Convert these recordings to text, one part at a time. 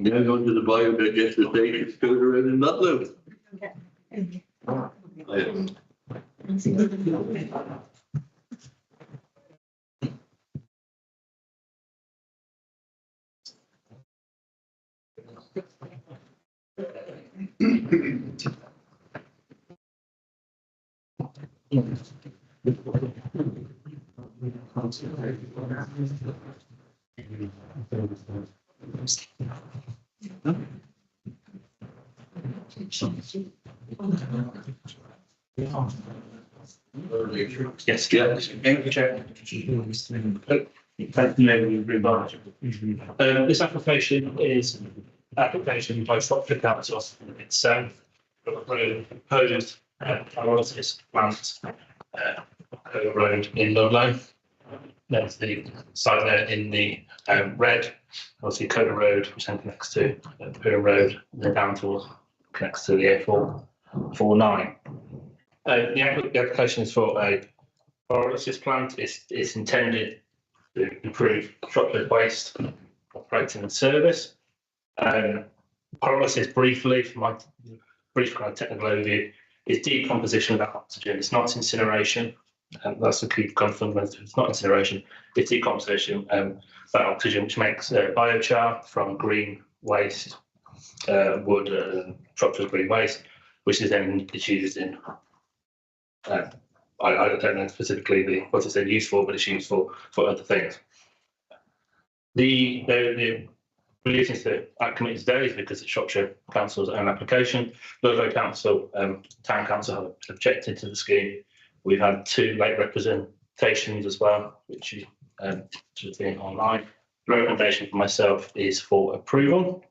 Now going to the biodigester station, scooter around in Ludlow. Yes, yeah. This application is application by Shropshire Council itself for a proposed pyrolysis plant road in Ludlow. There's the site there in the red, obviously Coda Road, which then connects to Pier Road, and then down towards connects to the A449. The application is for a pyrolysis plant. It's intended to improve Shropshire's waste operating and service. Pyrolysis, briefly, for my brief kind of technical overview, is decomposition of that oxygen. It's not incineration. That's the key fundamental. It's not incineration. It's decomposition of that oxygen, which makes biochar from green waste, wood, Shropshire's green waste, which is then used in. I don't know specifically what it's then used for, but it's used for other things. The reason to that committee today is because it's Shropshire Council's own application. Ludlow Council, Town Council have objected to the scheme. We've had 2 late representations as well, which you should see online. The recommendation for myself is for approval.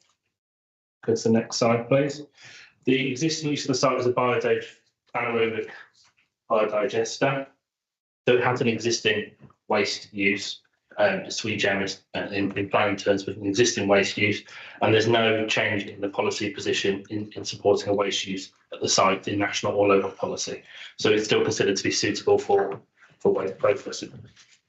Go to the next slide, please. The existing use of the site is a anaerobic biodigester. So it has an existing waste use, sui generis in planning terms, with an existing waste use, and there's no change in the policy position in supporting a waste use at the site in national or local policy. So it's still considered to be suitable for waste processing.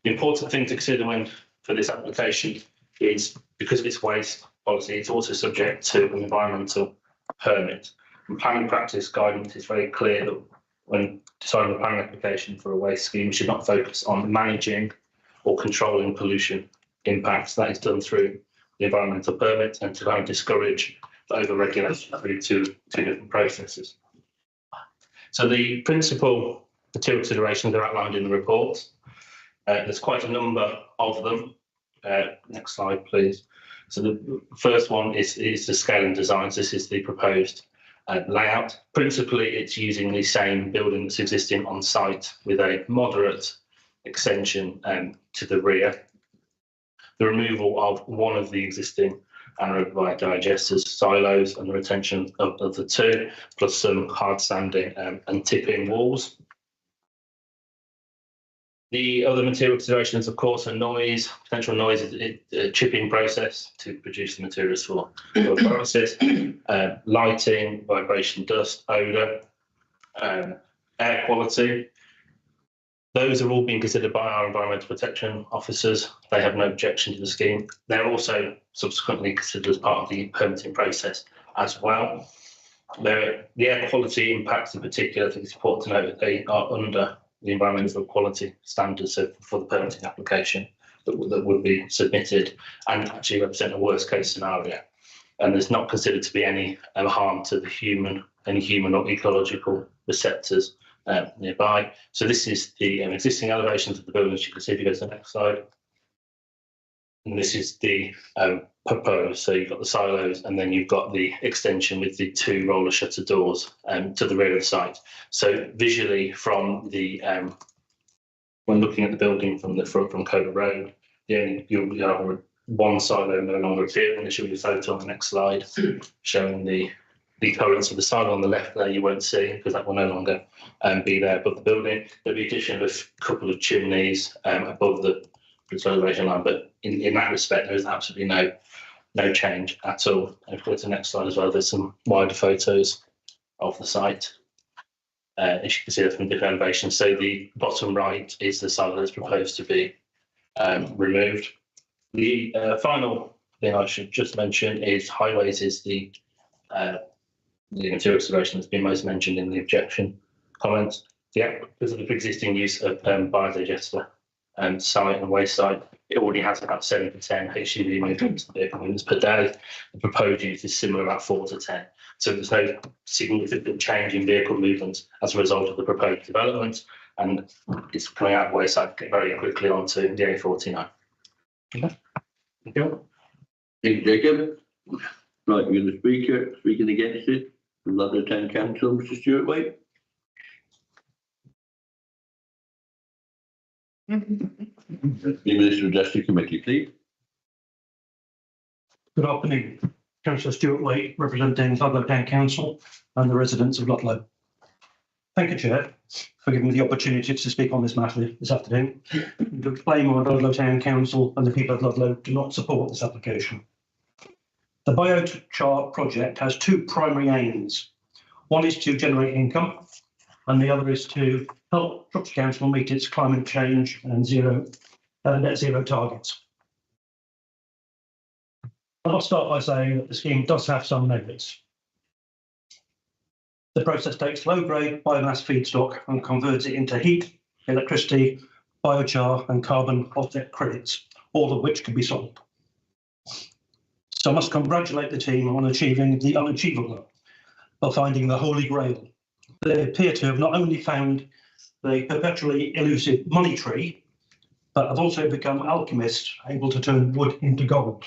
The important thing to consider for this application is, because of its waste policy, it's also subject to an environmental permit. And planning practice guidance is very clear that when deciding a planning application for a waste scheme, we should not focus on managing or controlling pollution impacts. That is done through the environmental permit, and to kind of discourage the over-regulation through two different processes. So the principal material considerations are outlined in the report. There's quite a number of them. Next slide, please. So the first one is the scale and designs. This is the proposed layout. Principally, it's using the same building that's existing on site with a moderate extension to the rear. The removal of one of the existing anaerobic digesters, silos, and the retention of the 2, plus some hard sanding and tipping walls. The other material considerations, of course, are noise, potential noise, chipping process to produce the materials for pyrolysis, lighting, vibration, dust, odour, air quality. Those are all being considered by our environmental protection officers. They have no objection to the scheme. They're also subsequently considered as part of the permitting process as well. The air quality impacts in particular, I think it's important to note that they are under the environmental quality standards for the permitting application that would be submitted, and actually represent a worst case scenario. And there's not considered to be any harm to any human or ecological receptors nearby. So this is the existing elevations of the buildings. You can see if you go to the next slide. And this is the proposed. So you've got the silos, and then you've got the extension with the 2 roller shutter doors to the rear of the site. So visually, from the when looking at the building from Coda Road, you'll have one silo no longer appearing. There should be a photo on the next slide showing the currents of the silo on the left there. You won't see, because that will no longer be there above the building. There'll be addition of a couple of chimneys above the elevation line, but in that respect, there is absolutely no change at all. And if we go to the next slide as well, there's some wider photos of the site. As you can see, from different elevations. So the bottom right is the silo that's proposed to be removed. The final thing I should just mention is highways is the material excavation that's been most mentioned in the objection comments. Because of the existing use of biodigester site and waste site, it already has about 7 to 10 HGV movements, vehicle movements per day. The proposed use is similar, about 4 to 10. So there's no significant change in vehicle movements as a result of the proposed development, and it's coming out of waste site very quickly onto the A49. Okay. Thank you. Thank you, Jacob. Right, we're going to speaking against it. The Ludlow Town Council, Mr. Stuart Waite. The Minister address the committee, please. Good afternoon. Councillor Stuart Waite, representing Ludlow Town Council and the residents of Ludlow. Thank you, Chair, for giving me the opportunity to speak on this matter this afternoon and to explain why Ludlow Town Council and the people of Ludlow do not support this application. The biochar project has two primary aims. One is to generate income, and the other is to help Shropshire Council meet its climate change and net zero targets. I'll start by saying that the scheme does have some merits. The process takes low-grade biomass feedstock and converts it into heat, electricity, biochar and carbon offset credits, all of which can be sold. So I must congratulate the team on achieving the unachievable by finding the holy grail. They appear to have not only found the perpetually elusive money tree, but have also become alchemists able to turn wood into gold.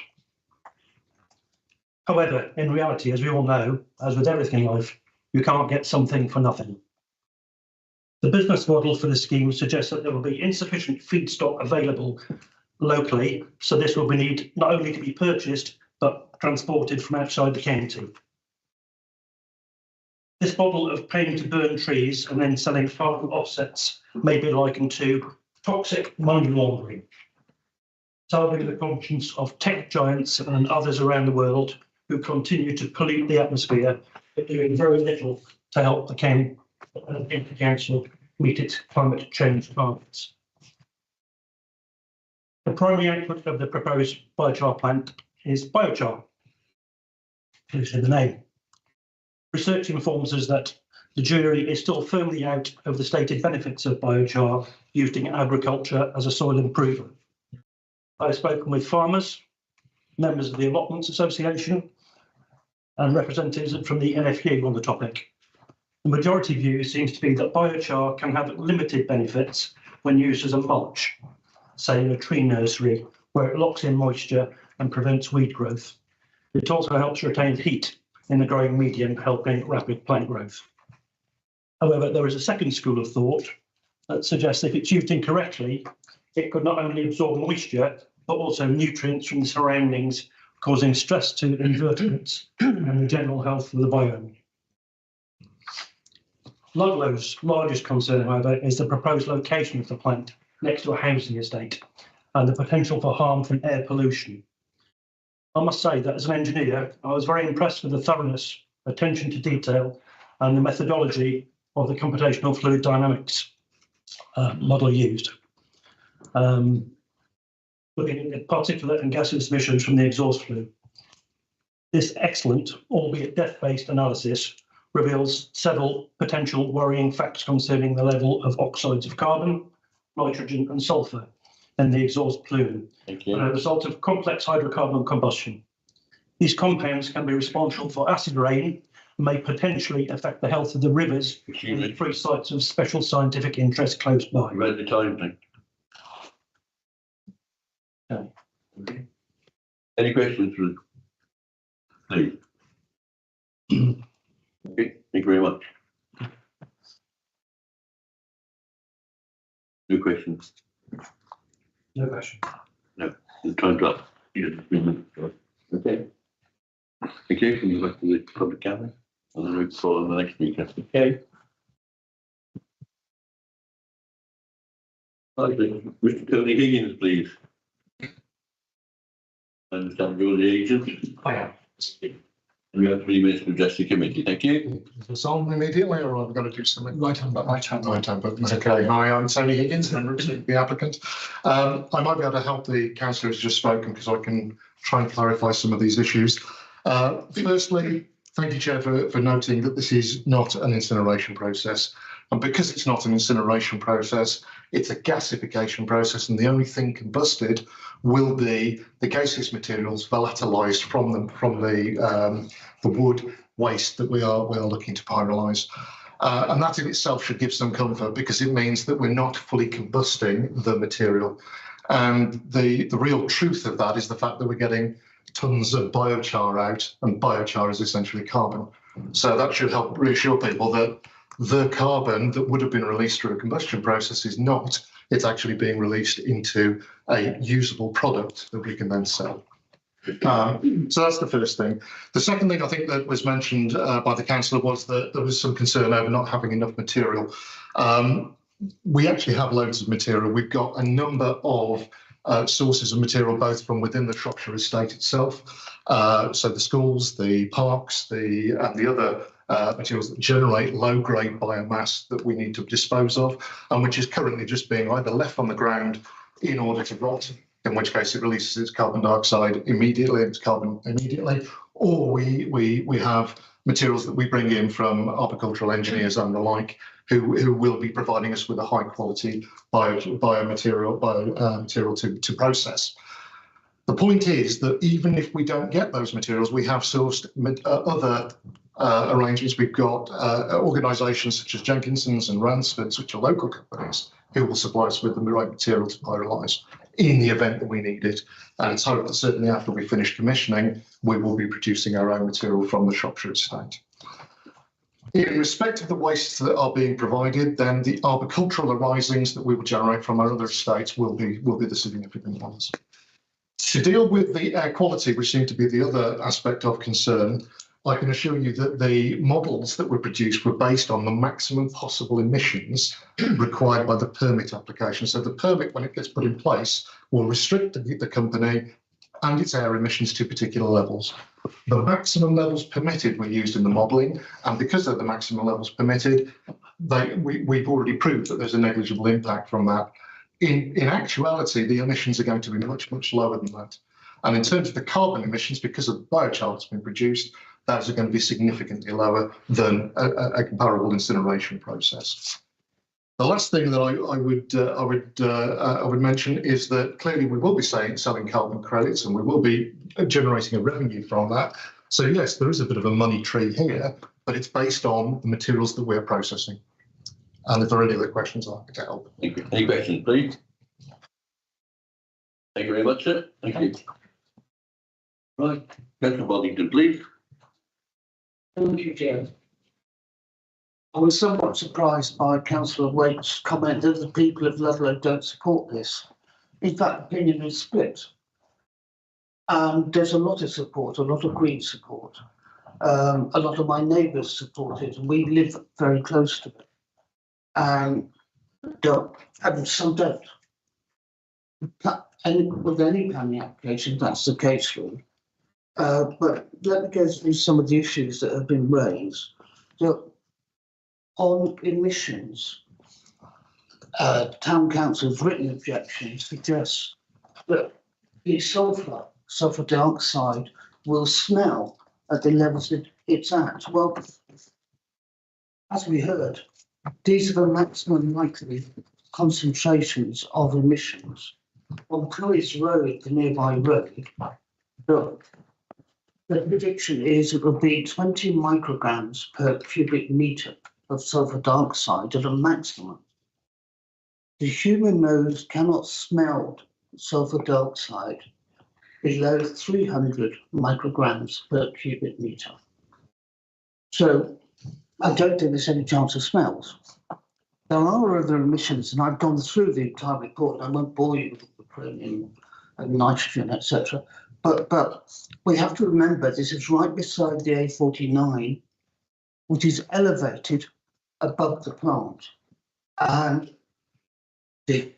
However, in reality, as we all know, as with everything in life, you can't get something for nothing. The business model for the scheme suggests that there will be insufficient feedstock available locally, so this will need not only to be purchased, but transported from outside the county. This model of paying to burn trees and then selling carbon offsets may be likened to toxic money laundering, salving the conscience of tech giants and others around the world who continue to pollute the atmosphere, but doing very little to help the council meet its climate change targets. The primary output of the proposed biochar plant is biochar, as in the name. Research informs us that the jury is still firmly out of the stated benefits of biochar used in agriculture as a soil improver. I've spoken with farmers, members of the Allotments Association, and representatives from the NFU on the topic. The majority view seems to be that biochar can have limited benefits when used as a mulch, say in a tree nursery, where it locks in moisture and prevents weed growth. It also helps retain heat in the growing medium, helping rapid plant growth. However, there is a second school of thought that suggests if it's used incorrectly, it could not only absorb moisture, but also nutrients from the surroundings, causing stress to invertebrates and the general health of the biome. Ludlow's largest concern, however, is the proposed location of the plant next to a housing estate and the potential for harm from air pollution. I must say that as an engineer, I was very impressed with the thoroughness, attention to detail, and the methodology of the computational fluid dynamics model used. Looking at particulate and gaseous emissions from the exhaust flue. This excellent, albeit depth-based analysis reveals several potential worrying facts concerning the level of oxides of carbon, nitrogen and sulfur in the exhaust plume, as a result of complex hydrocarbon combustion. These compounds can be responsible for acid rain and may potentially affect the health of the rivers and the 3 sites of special scientific interest close by. Read the time thing. Okay. Any questions? Please. Okay, thank you very much. No questions. No question. No, the time's up. Okay. Thank you. Can you go back to the public camera? And then we'll call on the next speaker. Okay. Mr. Tony Higgins, please. I understand you're the agent. I am. We have 3 minutes to address the committee. Thank you. Is this on immediately, or I've got to do something? Right hand button. Okay. Hi, I'm Tony Higgins, and I'm the applicant. I might be able to help the councillor who's just spoken because I can try and clarify some of these issues. Firstly, thank you, Chair, for noting that this is not an incineration process. And because it's not an incineration process, it's a gasification process, and the only thing combusted will be the gaseous materials volatilised from the wood waste that we are looking to pyrolyse. And that in itself should give some comfort, because it means that we're not fully combusting the material. And the real truth of that is the fact that we're getting tons of biochar out, and biochar is essentially carbon. So that should help reassure people that the carbon that would have been released through a combustion process is not. It's actually being released into a usable product that we can then sell. So that's the first thing. The second thing I think that was mentioned by the councillor was that there was some concern over not having enough material. We actually have loads of material. We've got a number of sources of material, both from within the Shropshire estate itself. So the schools, the parks, and the other materials that generate low-grade biomass that we need to dispose of, and which is currently just being either left on the ground in order to rot, in which case it releases its carbon dioxide immediately, or we have materials that we bring in from arboricultural engineers and the like, who will be providing us with a high-quality biomaterial to process. The point is that even if we don't get those materials, we have sourced other arrangements. We've got organisations such as Jenkinson's and Ransford's, which are local companies, who will supply us with the right material to pyrolyse in the event that we need it. And it's hoped that certainly after we finish commissioning, we will be producing our own material from the Shropshire estate. In respect of the wastes that are being provided, then the arboricultural arisings that we will generate from our other estates will be the significant ones. To deal with the air quality, which seemed to be the other aspect of concern, I can assure you that the models that were produced were based on the maximum possible emissions required by the permit application. So the permit, when it gets put in place, will restrict the company and its air emissions to particular levels. The maximum levels permitted were used in the modelling, and because they're the maximum levels permitted, we've already proved that there's a negligible impact from that. In actuality, the emissions are going to be much, much lower than that. And in terms of the carbon emissions, because of the biochar that's been produced, those are going to be significantly lower than a comparable incineration process. The last thing that I would mention is that clearly we will be selling carbon credits, and we will be generating a revenue from that. So yes, there is a bit of a money tree here, but it's based on the materials that we're processing. And if there are any other questions, I'm happy to help. Thank you. Any questions, please? Thank you very much, sir. Thank you. Right, Councillor Boddington, please. Thank you, Chair. I was somewhat surprised by Councillor Waite's comment that the people of Ludlow don't support this. In fact, opinion is split. There's a lot of support, a lot of Green support. A lot of my neighbours support it, and we live very close to it. And some don't. And with any planning application, that's the case really. But let me go through some of the issues that have been raised. So, on emissions, Town Council's written objection suggests that the sulphur dioxide will smell at the levels that it's at. Well, as we heard, these are the maximum likely concentrations of emissions. On Clowes Road, the nearby road, the prediction is it will be 20 micrograms per cubic metre of sulphur dioxide at a maximum. The human nose cannot smell sulphur dioxide below 300 micrograms per cubic metre. So I don't think there's any chance of smells. There are other emissions, and I've gone through the entire report. I won't bore you with the chromium and nitrogen, etc. But we have to remember this is right beside the A49, which is elevated above the plant. And the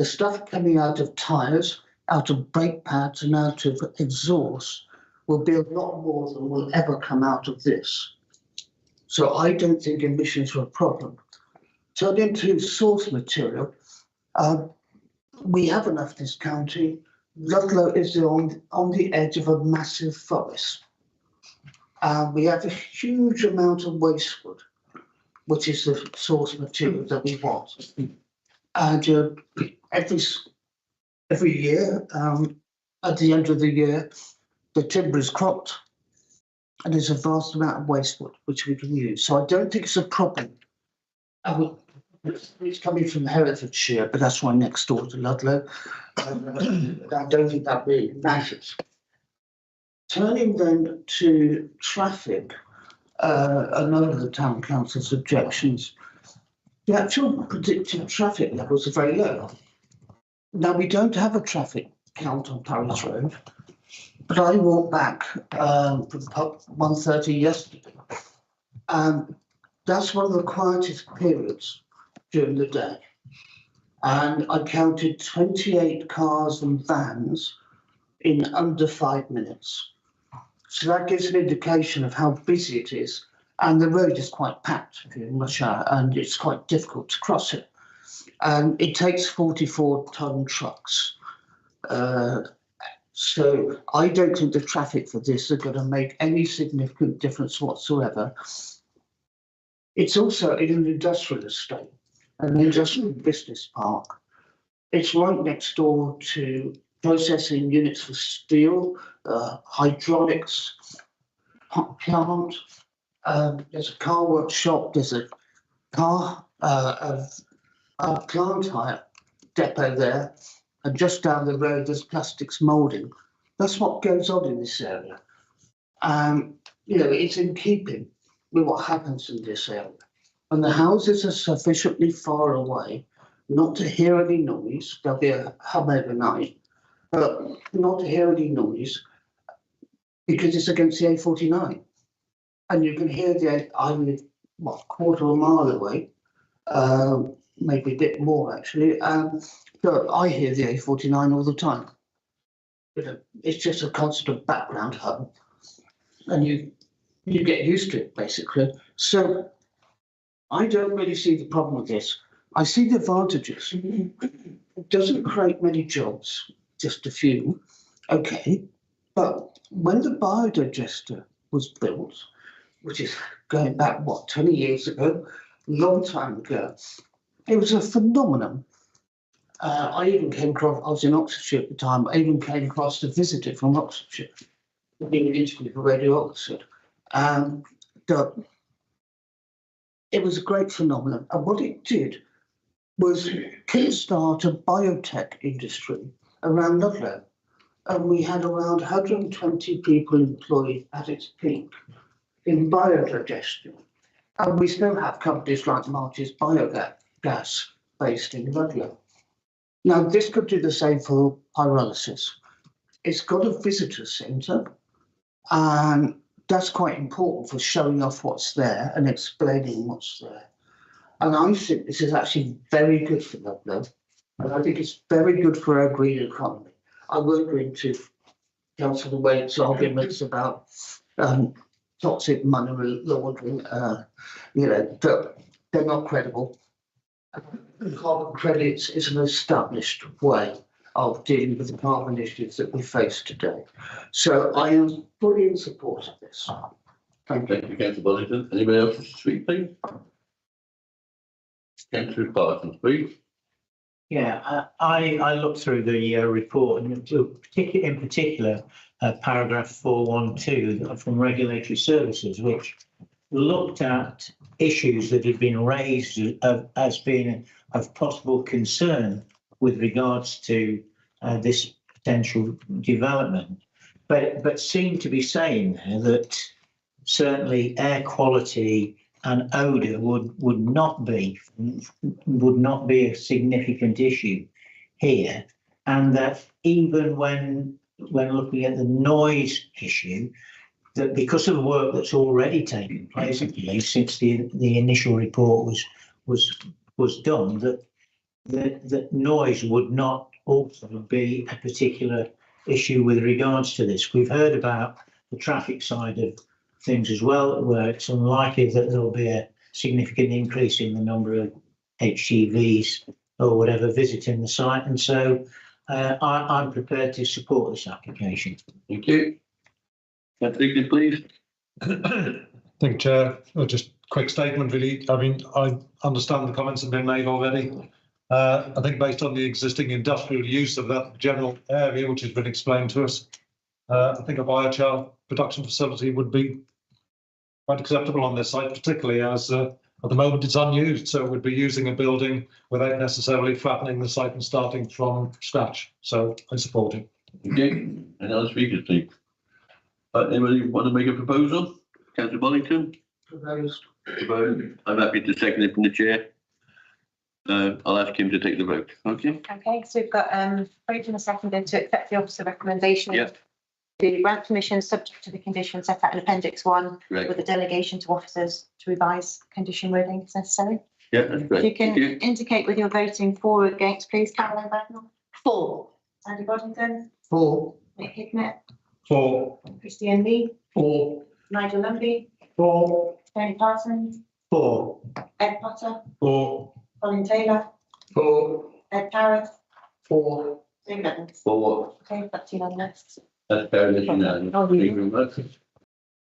stuff coming out of tyres, out of brake pads and out of exhaust will be a lot more than will ever come out of this. So I don't think emissions are a problem. Turning to source material, we have enough in this county. Ludlow is on the edge of a massive forest. We have a huge amount of waste wood, which is the source material that we want. And every year, at the end of the year, the timber is cropped, and there's a vast amount of waste wood which we can use. So I don't think it's a problem. It's coming from Herefordshire, but that's right next door to Ludlow. I don't think that really matters. Turning then to traffic, another of the town council's objections. The actual predicted traffic levels are very low. Now, we don't have a traffic count on Paris Road, but I walked back from pub 1:30 yesterday. That's one of the quietest periods during the day. And I counted 28 cars and vans in under 5 minutes. So that gives an indication of how busy it is. And the road is quite packed during rush hour, and it's quite difficult to cross it. And it takes 44-ton trucks. So I don't think the traffic for this are going to make any significant difference whatsoever. It's also in an industrial estate, an industrial business park. It's right next door to processing units for steel, hydraulics plant. There's a car workshop. There's a car a plant hire depot there, and just down the road there's plastics moulding. That's what goes on in this area. It's in keeping with what happens in this area. And the houses are sufficiently far away not to hear any noise. There'll be a hum overnight, but not to hear any noise because it's against the A49. And you can hear I live, quarter of a mile away, maybe a bit more actually. So I hear the A49 all the time. It's just a constant background hum, and you get used to it basically. So I don't really see the problem with this. I see the advantages. It doesn't create many jobs, just a few. Okay, but when the biodigester was built, which is going back, 20 years ago, long time ago, it was a phenomenon. I even came across, I was in Oxfordshire at the time, I even came across to visit it from Oxfordshire, being an interview for Radio Oxford. It was a great phenomenon. And what it did was kickstart a biotech industry around Ludlow. And we had around 120 people employed at its peak in biodigestion. And we still have companies like March's Biogas based in Ludlow. Now, this could do the same for pyrolysis. It's got a visitor centre, and that's quite important for showing off what's there and explaining what's there. And I think this is actually very good for Ludlow, and I think it's very good for our green economy. I won't go into Councillor Waite's arguments about toxic money laundering, they're not credible. Carbon credits is an established way of dealing with the carbon issues that we face today. So I am fully in support of this. Thank you, Councillor Boddington. Anybody else to speak, please? Councillor Parsons, please. Yeah, I looked through the report, and in particular, paragraph 412 from Regulatory Services, which looked at issues that had been raised as being of possible concern with regards to this potential development, but seemed to be saying there that certainly air quality and odour would not be a significant issue here, and that even when looking at the noise issue, that because of the work that's already taken place since the initial report was done, that noise would not also be a particular issue with regards to this. We've heard about the traffic side of things as well, where it's unlikely that there'll be a significant increase in the number of HGVs or whatever visiting the site. And so I'm prepared to support this application. Thank you. Councillor, please. Thank you, Chair. Just a quick statement, really. I mean, I understand the comments have been made already. I think based on the existing industrial use of that general area, which has been explained to us, I think a biochar production facility would be quite acceptable on this site, particularly as at the moment it's unused. So we'd be using a building without necessarily flattening the site and starting from scratch. So I support it. Okay. Any other speakers, please? Anybody want to make a proposal? Councillor Bollington? Proposed. Proposed. I'm happy to second it from the chair. I'll ask him to take the vote. Okay. Okay, so we've got vote and a seconded to accept the officer recommendation. Yep. To grant permission subject to the conditions set out in Appendix 1 Great. with a delegation to officers to revise condition wording if necessary. Yeah, that's If great. you can Thank you. indicate whether you're voting for or against, please, Caroline Bagnall. For. Andy Boddington, For. Nick Hicknett, For. Christian Lee, For. Nigel Lumby, For. Tony Parsons, For. Ed Potter, For. Colin Taylor, For. Ed Parrott, For. David Evans. For what? Okay, that's unanimous. That's fair enough. Thank you very much.